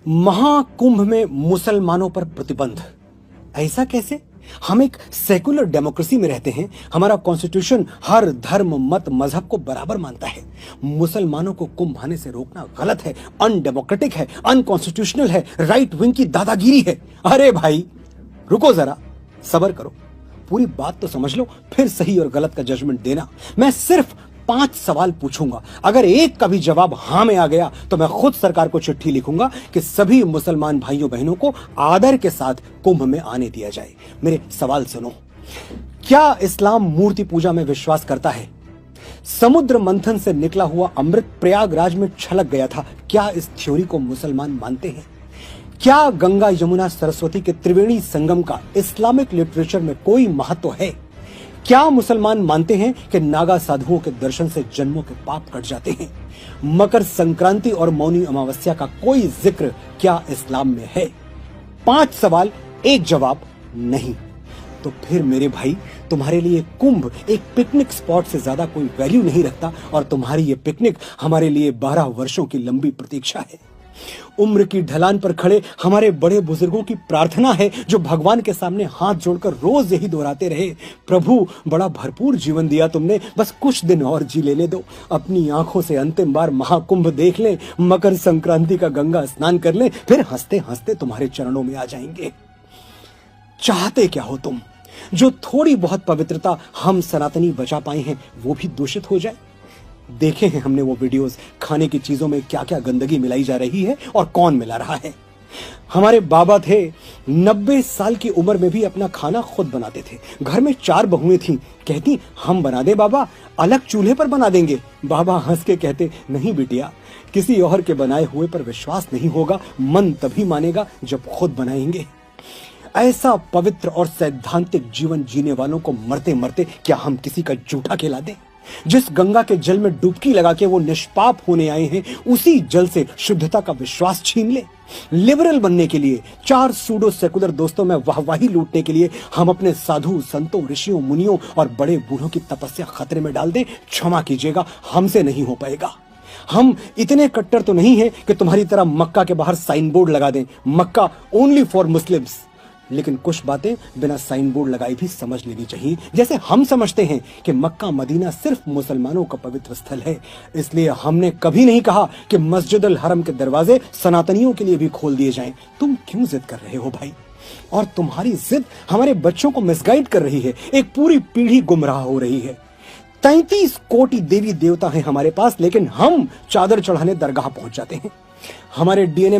महाकुंभ में मुसलमानों पर प्रतिबंध, ऐसा कैसे? हम एक सेकुलर डेमोक्रेसी में रहते हैं। हमारा कॉन्स्टिट्यूशन हर धर्म मत मजहब को बराबर मानता है। मुसलमानों को कुंभ आने से रोकना गलत है, अनडेमोक्रेटिक है, अनकॉन्स्टिट्यूशनल है, राइट विंग की दादागिरी है। अरे भाई रुको जरा, सब्र करो, पूरी बात तो समझ लो, फिर सही और गलत का जजमेंट देना। मैं सिर्फ 5 सवाल पूछूंगा, अगर एक का भी जवाब हां में आ गया तो मैं खुद सरकार को चिट्ठी लिखूंगा कि सभी मुसलमान भाइयों बहनों को आदर के साथ कुंभ में आने दिया जाए। मेरे सवाल सुनो। क्या इस्लाम मूर्ति पूजा में विश्वास करता है? समुद्र मंथन से निकला हुआ अमृत प्रयागराज में छलक गया था, क्या इस थ्योरी को मुसलमान मानते हैं? क्या गंगा यमुना सरस्वती के त्रिवेणी संगम का इस्लामिक लिटरेचर में कोई महत्व है? क्या मुसलमान मानते हैं कि नागा साधुओं के दर्शन से जन्मों के पाप कट जाते हैं? मकर संक्रांति और मौनी अमावस्या का कोई जिक्र क्या इस्लाम में है? 5 सवाल, एक जवाब नहीं। तो फिर मेरे भाई, तुम्हारे लिए कुंभ एक पिकनिक स्पॉट से ज्यादा कोई वैल्यू नहीं रखता, और तुम्हारी ये पिकनिक हमारे लिए 12 वर्षों की लंबी प्रतीक्षा है। उम्र की ढलान पर खड़े हमारे बड़े बुजुर्गों की प्रार्थना है, जो भगवान के सामने हाथ जोड़कर रोज यही दोहराते रहे, प्रभु बड़ा भरपूर जीवन दिया तुमने, बस कुछ दिन और जी लेने दो, अपनी आंखों से अंतिम बार महाकुंभ देख लें, मकर संक्रांति का गंगा स्नान कर लें, फिर हंसते हंसते तुम्हारे चरणों में आ जाएंगे। चाहते क्या हो तुम? जो थोड़ी बहुत पवित्रता हम सनातनी बचा पाए हैं वो भी दूषित हो जाए? देखे हैं हमने वो वीडियोस, खाने की चीजों में क्या क्या गंदगी मिलाई जा रही है और कौन मिला रहा है। हमारे बाबा थे, 90 साल की उम्र में भी अपना खाना खुद बनाते थे। घर में 4 बहुएं थीं, कहती हम बना दे बाबा, अलग चूल्हे पर बना देंगे। बाबा हंस के कहते नहीं बिटिया, किसी और के बनाए हुए पर विश्वास नहीं होगा, मन तभी मानेगा जब खुद बनाएंगे। ऐसा पवित्र और सैद्धांतिक जीवन जीने वालों को मरते मरते क्या हम किसी का जूठा खिला दें? जिस गंगा के जल में डुबकी लगा के वो निष्पाप होने आए हैं, उसी जल से शुद्धता का विश्वास छीन ले? लिबरल बनने के लिए, 4 सूडो सेकुलर दोस्तों में वाहवाही लूटने के लिए हम अपने साधु संतों, ऋषियों, मुनियों और बड़े बूढ़ों की तपस्या खतरे में डाल दें? क्षमा कीजिएगा, हमसे नहीं हो पाएगा। हम इतने कट्टर तो नहीं हैं कि तुम्हारी तरह मक्का के बाहर साइन बोर्ड लगा दें, मक्का ओनली फॉर मुस्लिम्स। लेकिन कुछ बातें बिना साइन बोर्ड लगाए भी समझ लेनी चाहिए। जैसे हम समझते हैं कि मक्का मदीना सिर्फ मुसलमानों का पवित्र स्थल है, इसलिए हमने कभी नहीं कहा कि मस्जिद अल हरम के दरवाजे सनातनियों के लिए भी खोल दिए जाएं। तुम क्यों जिद कर रहे हो भाई? और तुम्हारी जिद हमारे बच्चों को मिसगाइड कर रही है, एक पूरी पीढ़ी गुमराह हो रही है। 33 कोटि देवी देवता हैं हमारे पास, लेकिन हम चादर चढ़ाने दरगाह पहुंच जाते हैं। हमारे डीएनए